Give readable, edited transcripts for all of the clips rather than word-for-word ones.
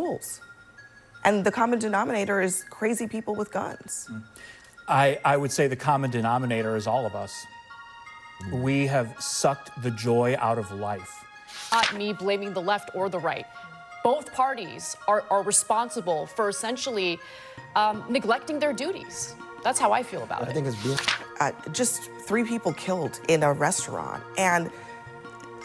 rules. And the common denominator is crazy people with guns. I would say the common denominator is all of us. We have sucked the joy out of life. Not me blaming the left or the right. Both parties are responsible for essentially neglecting their duties. That's how I feel about it. I think it's just 3 people killed in a restaurant. And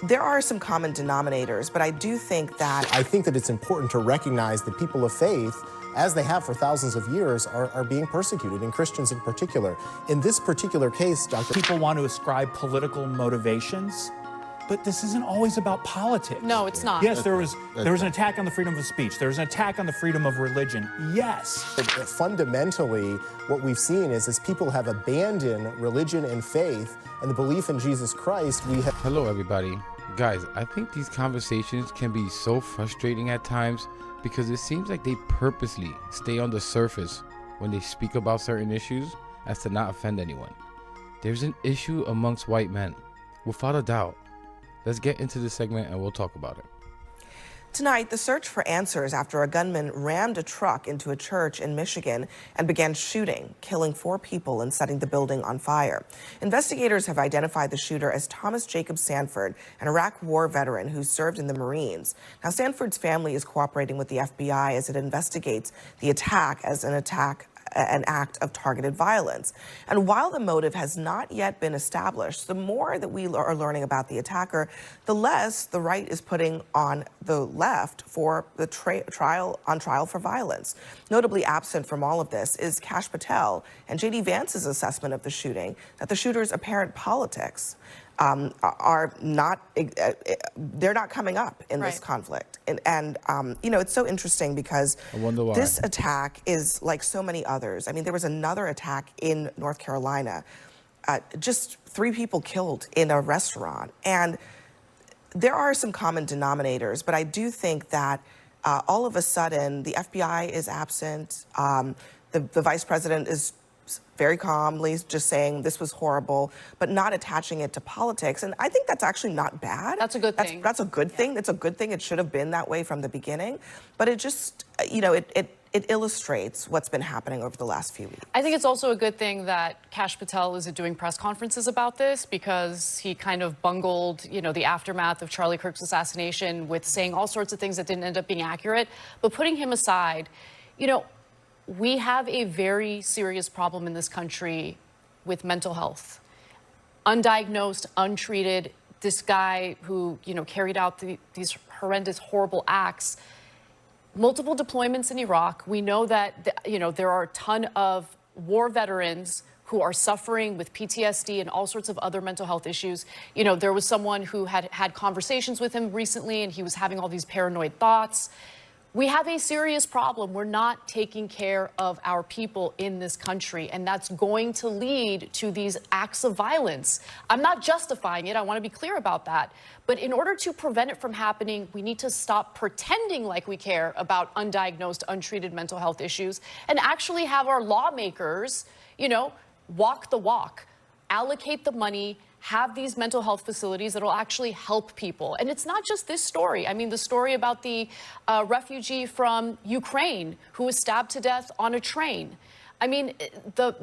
there are some common denominators, but I do think that... I think that it's important to recognize that people of faith, as they have for thousands of years, are being persecuted, and Christians in particular. In this particular case, Dr. People want to ascribe political motivations, but this isn't always about politics. No, it's not. Yes, there was an attack on the freedom of speech. There was an attack on the freedom of religion. Yes. Fundamentally, what we've seen is people have abandoned religion and faith and the belief in Jesus Christ. Hello, everybody. Guys, I think these conversations can be so frustrating at times because it seems like they purposely stay on the surface when they speak about certain issues as to not offend anyone. There's an issue amongst white men, without a doubt. Let's get into this segment and we'll talk about it. Tonight, the search for answers after a gunman rammed a truck into a church in Michigan and began shooting, killing 4 people and setting the building on fire. Investigators have identified the shooter as Thomas Jacob Sanford, an Iraq War veteran who served in the Marines. Now, Sanford's family is cooperating with the FBI as it investigates the attack as an act of targeted violence. And while the motive has not yet been established, the more that we are learning about the attacker, the less the right is putting on the left for the trial for violence. Notably absent from all of this is Kash Patel and J.D. Vance's assessment of the shooting, that the shooter's apparent politics are not, they're not coming up in this conflict. And you know, it's so interesting because this attack is like so many others. I mean, there was another attack in North Carolina, just 3 people killed in a restaurant. And there are some common denominators, but I do think that all of a sudden the FBI is absent. The vice president is very calmly just saying this was horrible, but not attaching it to politics. And I think that's actually not bad. That's a good thing. That's a good thing. It's a good thing. It should have been that way from the beginning. But it just, you know, it illustrates what's been happening over the last few weeks. I think it's also a good thing that Kash Patel isn't doing press conferences about this because he kind of bungled, you know, the aftermath of Charlie Kirk's assassination with saying all sorts of things that didn't end up being accurate. But putting him aside, you know, we have a very serious problem in this country with mental health. Undiagnosed, untreated, this guy who, you know, carried out these horrendous, horrible acts, multiple deployments in Iraq. We know that, you know, there are a ton of war veterans who are suffering with PTSD and all sorts of other mental health issues. You know, there was someone who had conversations with him recently and he was having all these paranoid thoughts. We have a serious problem. We're not taking care of our people in this country, and that's going to lead to these acts of violence. I'm not justifying it. I want to be clear about that. But in order to prevent it from happening, we need to stop pretending like we care about undiagnosed, untreated mental health issues and actually have our lawmakers, you know, walk the walk, allocate the money, have these mental health facilities that will actually help people. And it's not just this story. I mean, the story about the refugee from Ukraine who was stabbed to death on a train. I mean, the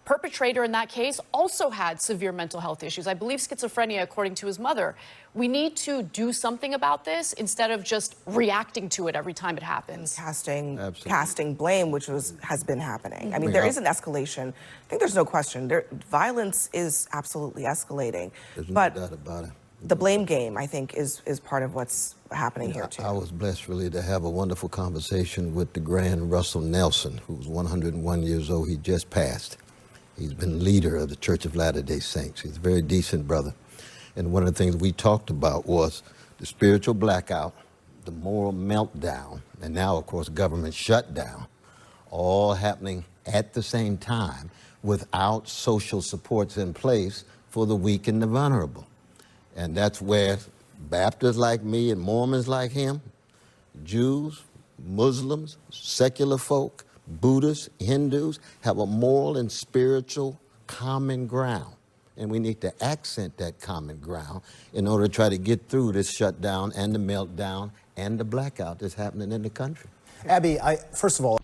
perpetrator in that case also had severe mental health issues. I believe schizophrenia, according to his mother. We need to do something about this instead of just reacting to it every time it happens. Casting blame, which has been happening. I mean, there is an escalation. I think there's no question. Violence is absolutely escalating. There's no doubt about it. The blame game, I think, is part of what's happening here, too. I was blessed, really, to have a wonderful conversation with the Grand Russell Nelson, who's 101 years old. He just passed. He's been leader of the Church of Latter-day Saints. He's a very decent brother. And one of the things we talked about was the spiritual blackout, the moral meltdown, and now, of course, government shutdown, all happening at the same time without social supports in place for the weak and the vulnerable. And that's where Baptists like me and Mormons like him, Jews, Muslims, secular folk, Buddhists, Hindus have a moral and spiritual common ground. And we need to accent that common ground in order to try to get through this shutdown and the meltdown and the blackout that's happening in the country. Abby, first of all,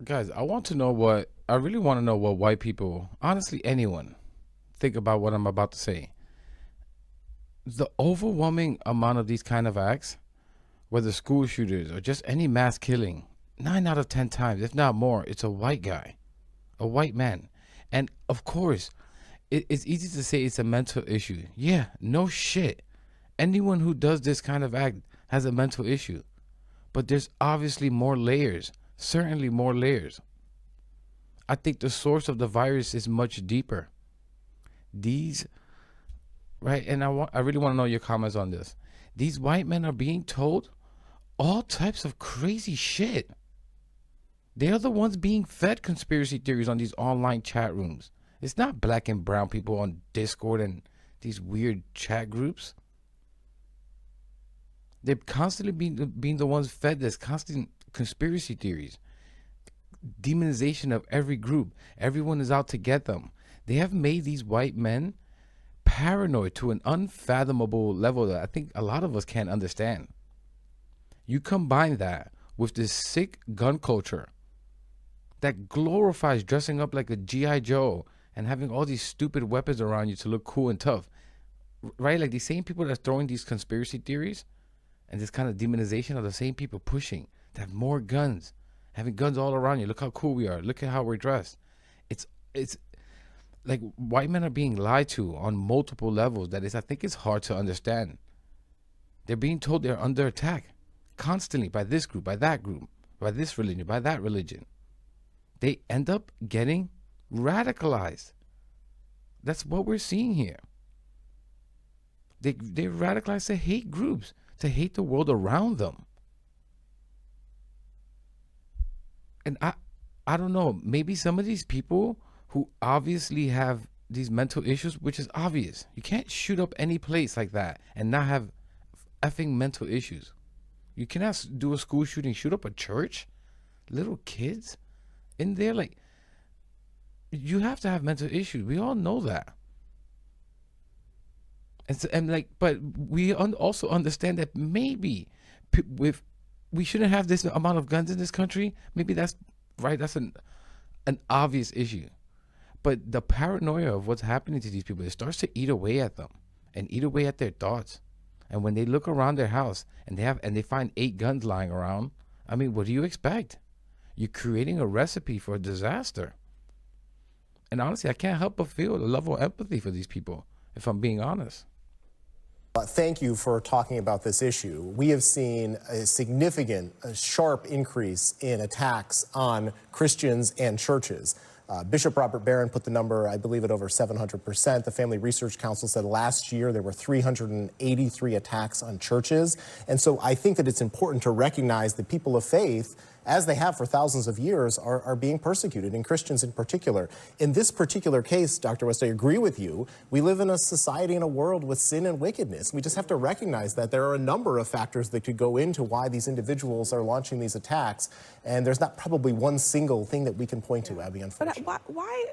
Guys, I really want to know what white people, honestly anyone, think about what I'm about to say. The overwhelming amount of these kind of acts, whether school shooters or just any mass killing, 9 out of 10 times, if not more, it's a white guy, a white man. And of course, it's easy to say it's a mental issue. Yeah, no shit. Anyone who does this kind of act has a mental issue. But there's obviously more layers, certainly more layers. I think the source of the virus is much deeper. Right, and I really want to know your comments on this. These white men are being told all types of crazy shit. They're the ones being fed conspiracy theories on these online chat rooms. It's not black and brown people on Discord and these weird chat groups. They're constantly being the ones fed this constant conspiracy theories. Demonization of every group. Everyone is out to get them. They have made these white men paranoid to an unfathomable level that I think a lot of us can't understand. You combine that with this sick gun culture that glorifies dressing up like a G.I. Joe and having all these stupid weapons around you to look cool and tough, right? Like these same people that's throwing these conspiracy theories and this kind of demonization are the same people pushing to have more guns, having guns all around you. Look how cool we are. Look at how we're dressed. It's like white men are being lied to on multiple levels that is, I think it's hard to understand. They're being told they're under attack constantly by this group, by that group, by this religion, by that religion. They end up getting radicalized. That's what we're seeing here. They're radicalized to hate groups, to hate the world around them. And I don't know, maybe some of these people who obviously have these mental issues, which is obvious. You can't shoot up any place like that and not have effing mental issues. You cannot do a school shooting, shoot up a church, little kids in there. Like, you have to have mental issues. We all know that. But we also understand that maybe we shouldn't have this amount of guns in this country. Maybe that's right. That's an obvious issue. But the paranoia of what's happening to these people, it starts to eat away at them and eat away at their thoughts. And when they look around their house and they find 8 guns lying around, I mean, what do you expect? You're creating a recipe for a disaster. And honestly, I can't help but feel a level of empathy for these people, if I'm being honest. Thank you for talking about this issue. We have seen a significant, sharp increase in attacks on Christians and churches. Bishop Robert Barron put the number, I believe, at over 700%. The Family Research Council said last year there were 383 attacks on churches. And so I think that it's important to recognize that people of faith, as they have for thousands of years, are being persecuted, and Christians in particular. In this particular case, Dr. West, I agree with you. We live in a society and a world with sin and wickedness. We just have to recognize that there are a number of factors that could go into why these individuals are launching these attacks, and there's not probably one single thing that we can point to, Abby, unfortunately. But why,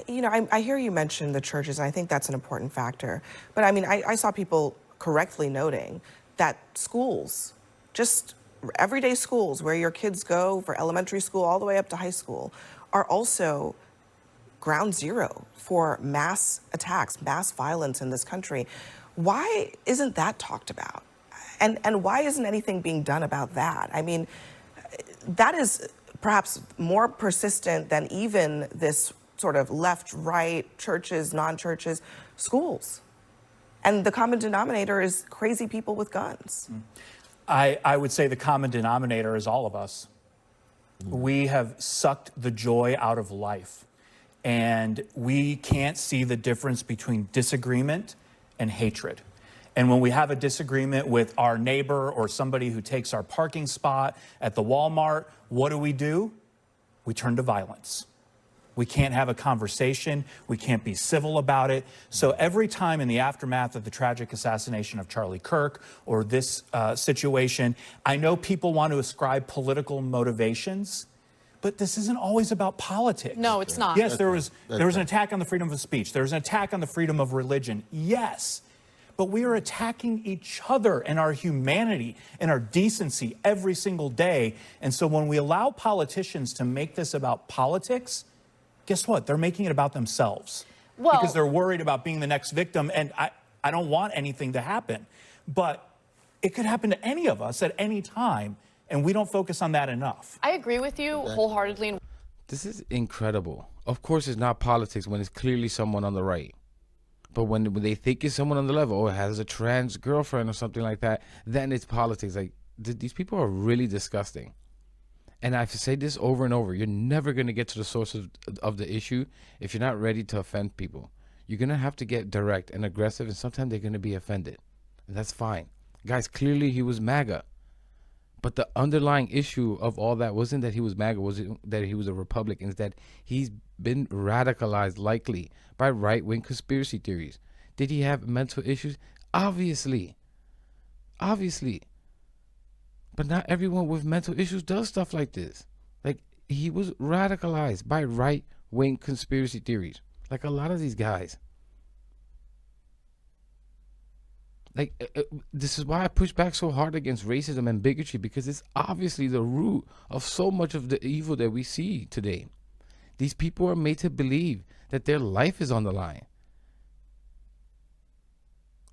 you know, I hear you mention the churches, and I think that's an important factor. But I mean, I saw people correctly noting that schools, just everyday schools where your kids go for elementary school all the way up to high school, are also ground zero for mass attacks, mass violence in this country. Why isn't that talked about? And why isn't anything being done about that? I mean, that is perhaps more persistent than even this sort of left, right, churches, non-churches, schools. And the common denominator is crazy people with guns. I would say the common denominator is all of us. We have sucked the joy out of life, and we can't see the difference between disagreement and hatred. And when we have a disagreement with our neighbor or somebody who takes our parking spot at the Walmart, what do? We turn to violence. We can't have a conversation. We can't be civil about it. So every time in the aftermath of the tragic assassination of Charlie Kirk or this situation, I know people want to ascribe political motivations, but this isn't always about politics. No, it's not. Yes, there was an attack on the freedom of speech. There was an attack on the freedom of religion. Yes. but we are attacking each other and our humanity and our decency every single day. And so when we allow politicians to make this about politics, guess what? They're making it about themselves. Well, because they're worried about being the next victim. And I don't want anything to happen. But it could happen to any of us at any time, and we don't focus on that enough. I agree with you wholeheartedly. This is incredible. Of course, it's not politics when it's clearly someone on the right. But when they think it's someone on the left, or has a trans girlfriend or something like that, then it's politics. Like, these people are really disgusting. And I've said this over and over. You're never going to get to the source of the issue if you're not ready to offend people. You're going to have to get direct and aggressive, and sometimes they're going to be offended. And that's fine. Guys, clearly he was MAGA. But the underlying issue of all that wasn't that he was MAGA, was that he was a Republican. It's that he's been radicalized, likely, by right-wing conspiracy theories. Did he have mental issues? Obviously. Obviously. But not everyone with mental issues does stuff like this. Like, he was radicalized by right-wing conspiracy theories. Like a lot of these guys. Like, this is why I push back so hard against racism and bigotry, because it's obviously the root of so much of the evil that we see today. These people are made to believe that their life is on the line.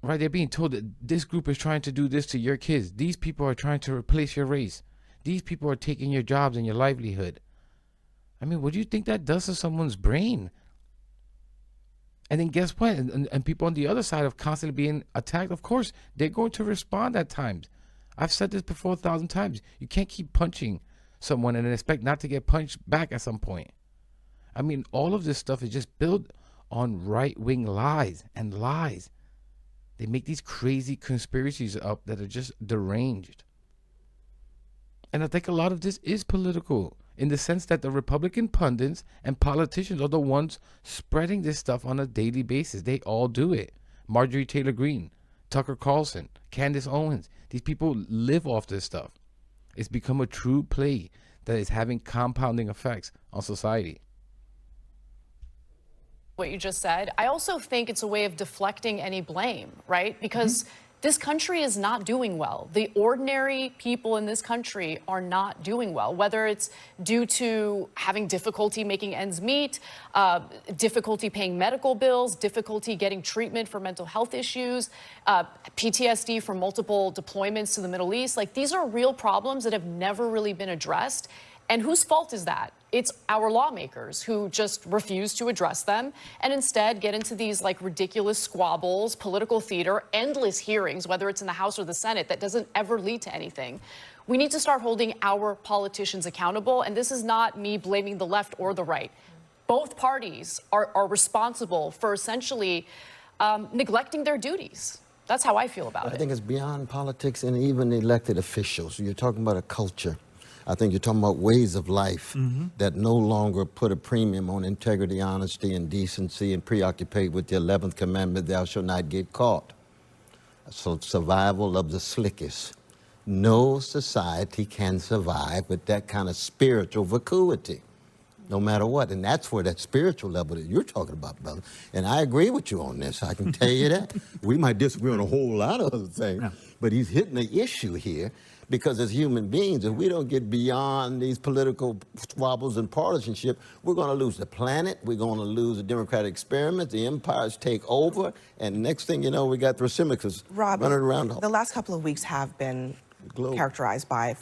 Right? They're being told that this group is trying to do this to your kids. These people are trying to replace your race. These people are taking your jobs and your livelihood. I mean, what do you think that does to someone's brain? And then guess what? And people on the other side of constantly being attacked, of course, they're going to respond at times. I've said this before 1,000 times. You can't keep punching someone and expect not to get punched back at some point. I mean, all of this stuff is just built on right-wing lies and lies. They make these crazy conspiracies up that are just deranged. And I think a lot of this is political, in the sense that the Republican pundits and politicians are the ones spreading this stuff on a daily basis. They all do it. Marjorie Taylor Greene, Tucker Carlson, Candace Owens. These people live off this stuff. It's become a true plague that is having compounding effects on society. What you just said, I also think it's a way of deflecting any blame, right? Because this country is not doing well. The ordinary people in this country are not doing well, whether it's due to having difficulty making ends meet, difficulty paying medical bills, difficulty getting treatment for mental health issues, PTSD from multiple deployments to the Middle East. Like, these are real problems that have never really been addressed. And whose fault is that? It's our lawmakers who just refuse to address them and instead get into these like ridiculous squabbles, political theater, endless hearings, whether it's in the House or the Senate, that doesn't ever lead to anything. We need to start holding our politicians accountable. And this is not me blaming the left or the right. Both parties are responsible for essentially neglecting their duties. That's how I feel about it. I think it's beyond politics and even elected officials. You're talking about a culture. I think you're talking about ways of life that no longer put a premium on integrity, honesty, and decency, and preoccupate with the 11th commandment, thou shalt not get caught. So survival of the slickest. No society can survive with that kind of spiritual vacuity, no matter what. And that's where that spiritual level that you're talking about, brother. And I agree with you on this. I can tell you that. We might disagree on a whole lot of other things, but he's hitting the issue here. Because as human beings, if we don't get beyond these political squabbles and partisanship, we're going to lose the planet, we're going to lose the democratic experiment, the empires take over, and next thing you know, we got the reciprocals running around. The last couple of weeks have been characterized by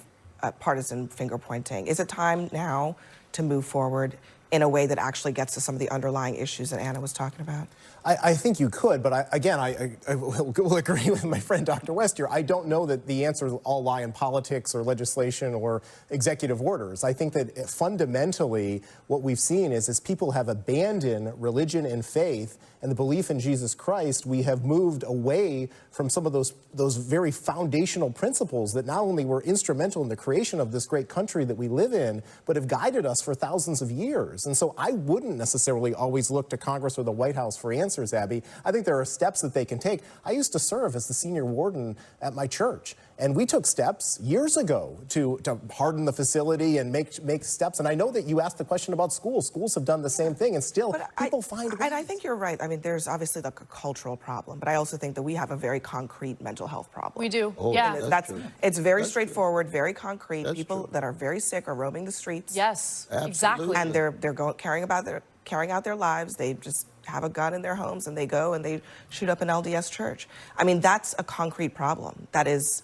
partisan finger-pointing. Is it time now to move forward in a way that actually gets to some of the underlying issues that Anna was talking about? I think you could, but I will agree with my friend Dr. West here. I don't know that the answers all lie in politics or legislation or executive orders. I think that fundamentally what we've seen is as people have abandoned religion and faith and the belief in Jesus Christ, we have moved away from some of those very foundational principles that not only were instrumental in the creation of this great country that we live in, but have guided us for thousands of years. And so I wouldn't necessarily always look to Congress or the White House for answers, Abby. I think there are steps that they can take. I used to serve as the senior warden at my church, And we took steps years ago to harden the facility and make steps. And I know that you asked the question about schools. Schools have done the same thing, and still people find ways. And I think you're right. I mean, there's obviously like a cultural problem, but I also think that we have a very concrete mental health problem. We do. Oh, yeah. that's true. It's very That's straightforward, very concrete. That's People true. that are very sick are roaming the streets. Yes. Absolutely. Exactly. And they're carrying out their lives. They just have a gun in their homes and they go and they shoot up an LDS church. I mean, that's a concrete problem. That is,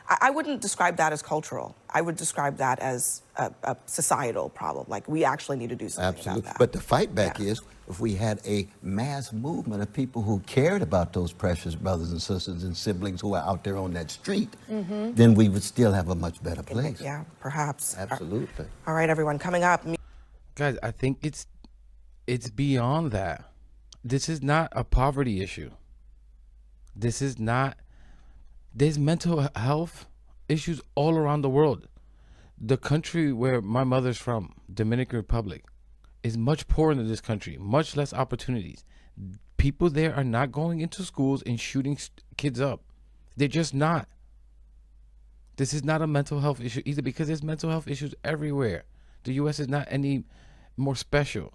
I wouldn't describe that as cultural. I would describe that as a societal problem. Like, we actually need to do something Absolutely. about that. But the fight back is, if we had a mass movement of people who cared about those precious brothers and sisters and siblings who are out there on that street, then we would still have a much better place. Yeah, perhaps. Absolutely. All right, everyone, coming up. Guys, I think it's beyond that. This is not a poverty issue. This is not. There's mental health issues all around the world. The country where my mother's from, Dominican Republic, is much poorer than this country, much less opportunities. People there are not going into schools and shooting kids up. They're just not. This is not a mental health issue either, because there's mental health issues everywhere. The U.S. is not any more special.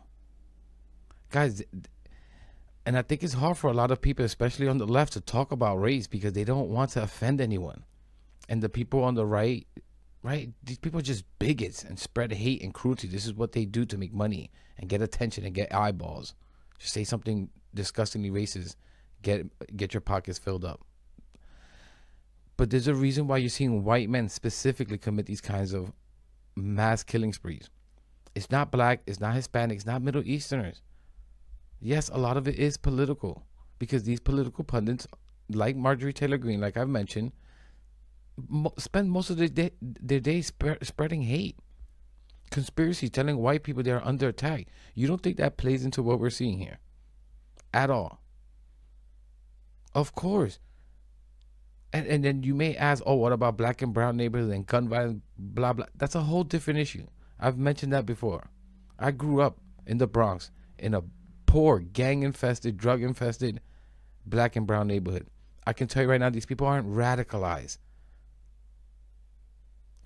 Guys, and I think it's hard for a lot of people, especially on the left, to talk about race because they don't want to offend anyone. And the people on the right, these people are just bigots and spread hate and cruelty. This is what they do to make money and get attention and get eyeballs. Just say something disgustingly racist, get your pockets filled up. But there's a reason why you're seeing white men specifically commit these kinds of mass killing sprees. It's not black, it's not Hispanic, it's not Middle Easterners. Yes, a lot of it is political, because these political pundits, like Marjorie Taylor Greene, like I've mentioned, spend most of their day spreading hate, conspiracy, telling white people they are under attack. You don't think that plays into what we're seeing here at all? Of course. And then you may ask, oh, what about black and brown neighborhoods and gun violence, blah, blah. That's a whole different issue. I've mentioned that before. I grew up in the Bronx in a poor, gang-infested, drug-infested black and brown neighborhood. I can tell you right now, these people aren't radicalized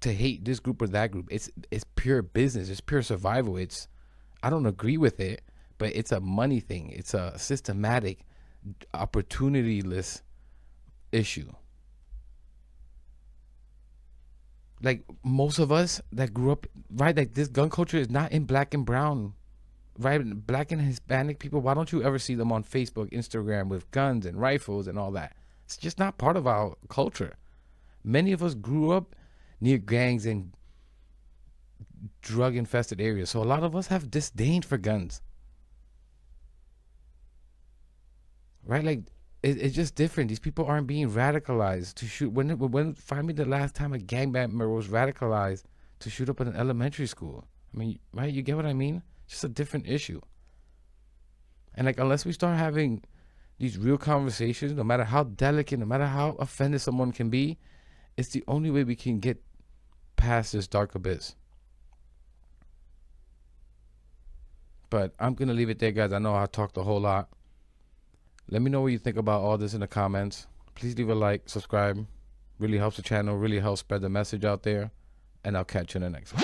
to hate this group or that group. It's pure business. It's pure survival. I don't agree with it, but it's a money thing. It's a systematic, opportunityless issue. Like, most of us that grew up, right, like, this gun culture is not in black and brown, right? Black and Hispanic people, why don't you ever see them on Facebook, Instagram with guns and rifles and all that? It's just not part of our culture. Many of us grew up near gangs and drug-infested areas, so a lot of us have disdain for guns, right? Like, it's just different. These people aren't being radicalized to shoot. When find me the last time a gang member was radicalized to shoot up at an elementary school? I mean, right? You get what I mean? It's just a different issue. And like, unless we start having these real conversations, no matter how delicate, no matter how offended someone can be, it's the only way we can get past this dark abyss. But I'm gonna leave it there, guys. I know I talked a whole lot. Let me know what you think about all this in the comments. Please leave a like, subscribe. Really helps the channel, really helps spread the message out there. And I'll catch you in the next one.